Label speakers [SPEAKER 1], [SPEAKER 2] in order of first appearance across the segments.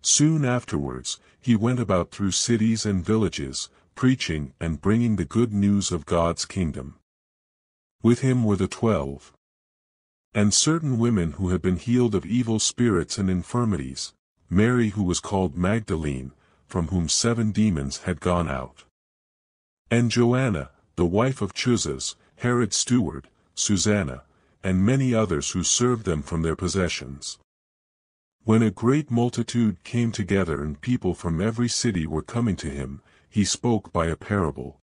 [SPEAKER 1] Soon afterwards, he went about through cities and villages, preaching and bringing the good news of God's kingdom. With him were the 12. And certain women who had been healed of evil spirits and infirmities, Mary who was called Magdalene, from whom 7 demons had gone out. And Joanna, the wife of Chuza, Herod's steward, Susanna, and many others who served them from their possessions. When a great multitude came together and people from every city were coming to him, he spoke by a parable.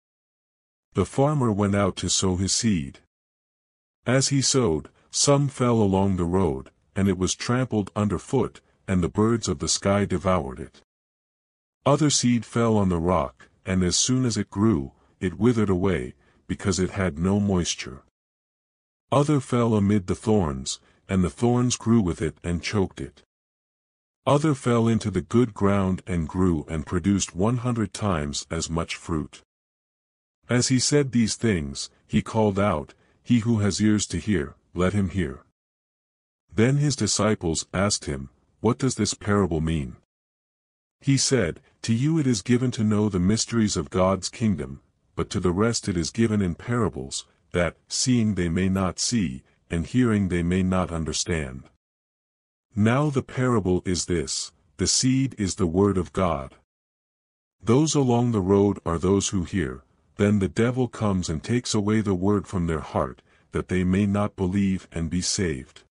[SPEAKER 1] The farmer went out to sow his seed. As he sowed, some fell along the road, and it was trampled underfoot, and the birds of the sky devoured it. Other seed fell on the rock, and as soon as it grew, it withered away, because it had no moisture. Other fell amid the thorns, and the thorns grew with it and choked it. Other fell into the good ground and grew and produced 100 times as much fruit. As he said these things, he called out, "He who has ears to hear, let him hear." Then his disciples asked him, "What does this parable mean?" He said, "To you it is given to know the mysteries of God's kingdom, but to the rest it is given in parables, that, seeing they may not see, and hearing they may not understand. Now the parable is this: the seed is the word of God. Those along the road are those who hear, then the devil comes and takes away the word from their heart, that they may not believe and be saved.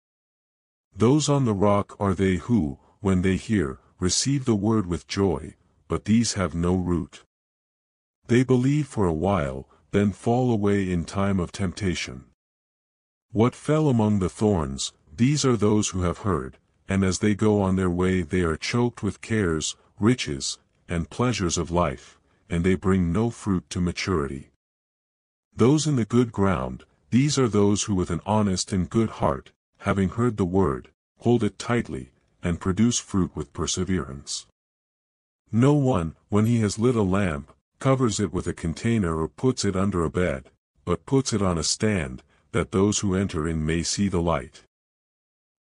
[SPEAKER 1] Those on the rock are they who, when they hear, receive the word with joy, but these have no root. They believe for a while, then fall away in time of temptation. What fell among the thorns, these are those who have heard, and as they go on their way they are choked with cares, riches, and pleasures of life, and they bring no fruit to maturity. Those in the good ground, these are those who with an honest and good heart, having heard the word, hold it tightly, and produce fruit with perseverance. No one, when he has lit a lamp, covers it with a container or puts it under a bed, but puts it on a stand, that those who enter in may see the light.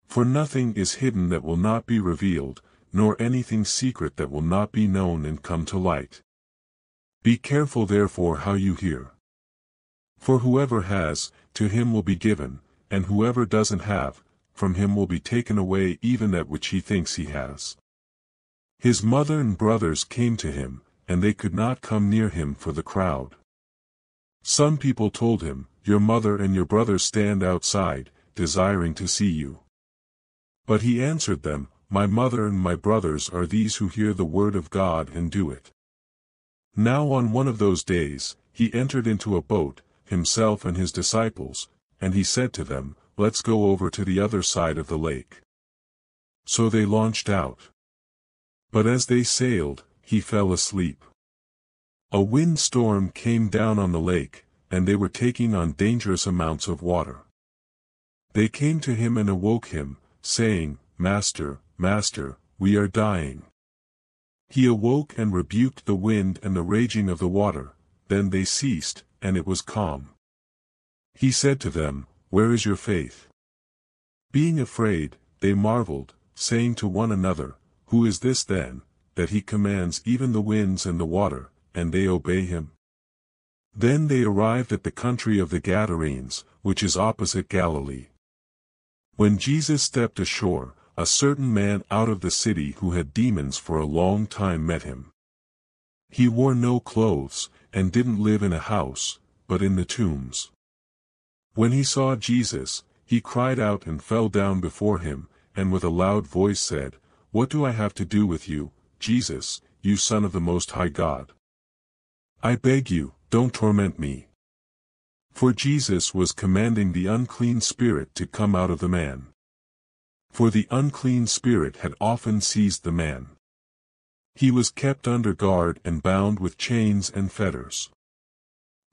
[SPEAKER 1] For nothing is hidden that will not be revealed, nor anything secret that will not be known and come to light. Be careful therefore how you hear. For whoever has, to him will be given, and whoever doesn't have, from him will be taken away even that which he thinks he has. His mother and brothers came to him, and they could not come near him for the crowd. Some people told him, "Your mother and your brothers stand outside, desiring to see you." But he answered them, "My mother and my brothers are these who hear the word of God and do it." Now on one of those days, he entered into a boat, himself and his disciples, and he said to them, "Let's go over to the other side of the lake." So they launched out. But as they sailed, he fell asleep. A windstorm came down on the lake, and they were taking on dangerous amounts of water. They came to him and awoke him, saying, "Master, Master, we are dying." He awoke and rebuked the wind and the raging of the water, then they ceased, and it was calm. He said to them, "Where is your faith?" Being afraid, they marveled, saying to one another, "Who is this then, that he commands even the winds and the water, and they obey him?" Then they arrived at the country of the Gerasenes, which is opposite Galilee. When Jesus stepped ashore, a certain man out of the city who had demons for a long time met him. He wore no clothes, and didn't live in a house, but in the tombs. When he saw Jesus, he cried out and fell down before him, and with a loud voice said, "What do I have to do with you, Jesus, you Son of the Most High God? I beg you, don't torment me." For Jesus was commanding the unclean spirit to come out of the man. For the unclean spirit had often seized the man. He was kept under guard and bound with chains and fetters.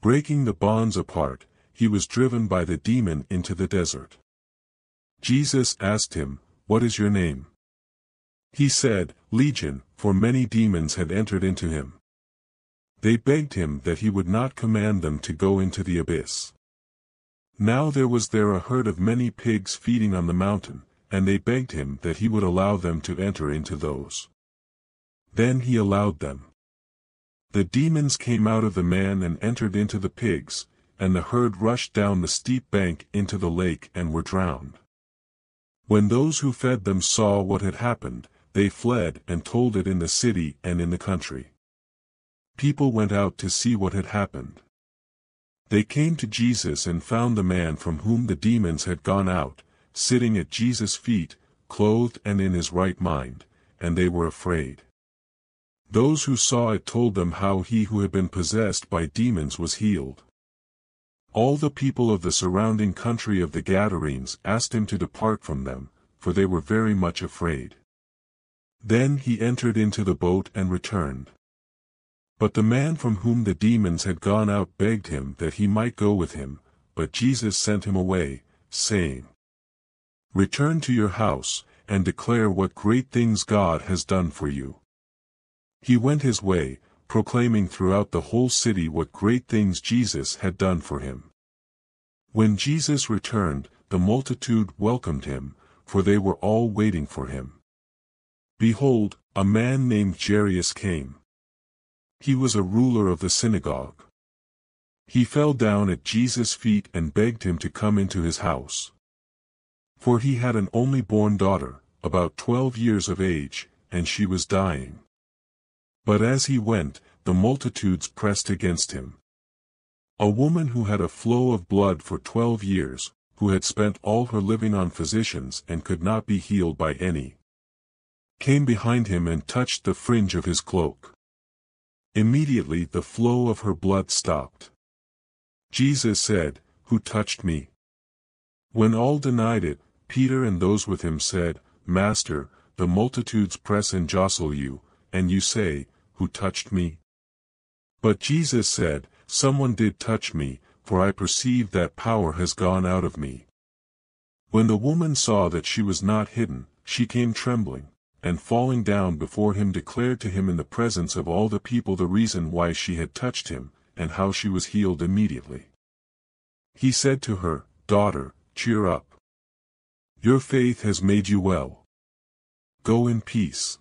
[SPEAKER 1] Breaking the bonds apart, he was driven by the demon into the desert. Jesus asked him, "What is your name?" He said, "Legion," for many demons had entered into him. They begged him that he would not command them to go into the abyss. Now there was there a herd of many pigs feeding on the mountain, and they begged him that he would allow them to enter into those. Then he allowed them. The demons came out of the man and entered into the pigs, and the herd rushed down the steep bank into the lake and were drowned. When those who fed them saw what had happened, they fled and told it in the city and in the country. People went out to see what had happened. They came to Jesus and found the man from whom the demons had gone out, sitting at Jesus' feet, clothed and in his right mind, and they were afraid. Those who saw it told them how he who had been possessed by demons was healed. All the people of the surrounding country of the Gadarenes asked him to depart from them, for they were very much afraid. Then he entered into the boat and returned. But the man from whom the demons had gone out begged him that he might go with him, but Jesus sent him away, saying, "Return to your house, and declare what great things God has done for you." He went his way, proclaiming throughout the whole city what great things Jesus had done for him. When Jesus returned, the multitude welcomed him, for they were all waiting for him. Behold, a man named Jairus came. He was a ruler of the synagogue. He fell down at Jesus' feet and begged him to come into his house. For he had an only-born daughter, about 12 years of age, and she was dying. But as he went, the multitudes pressed against him. A woman who had a flow of blood for 12 years, who had spent all her living on physicians and could not be healed by any, came behind him and touched the fringe of his cloak. Immediately the flow of her blood stopped. Jesus said, "Who touched me?" When all denied it, Peter and those with him said, "Master, the multitudes press and jostle you, and you say, 'Who touched me?'" But Jesus said, "Someone did touch me, for I perceive that power has gone out of me." When the woman saw that she was not hidden, she came trembling, and falling down before him declared to him in the presence of all the people the reason why she had touched him, and how she was healed immediately. He said to her, "Daughter, cheer up. Your faith has made you well. Go in peace."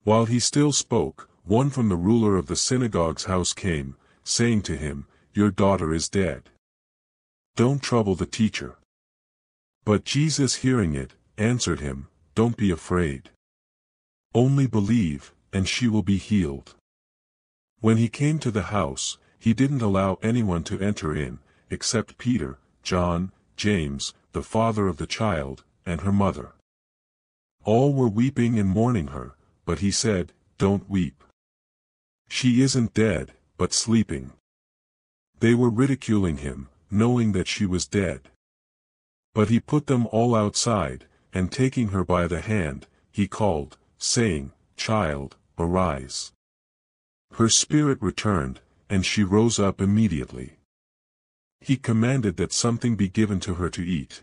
[SPEAKER 1] While he still spoke, one from the ruler of the synagogue's house came, saying to him, "Your daughter is dead. Don't trouble the teacher." But Jesus, hearing it, answered him, "Don't be afraid. Only believe, and she will be healed." When he came to the house, he didn't allow anyone to enter in, except Peter, John, James, the father of the child, and her mother. All were weeping and mourning her, but he said, "Don't weep. She isn't dead, but sleeping." They were ridiculing him, knowing that she was dead. But he put them all outside, and taking her by the hand, he called, saying, "Child, arise." Her spirit returned, and she rose up immediately. He commanded that something be given to her to eat.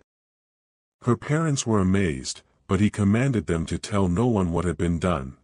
[SPEAKER 1] Her parents were amazed, but he commanded them to tell no one what had been done.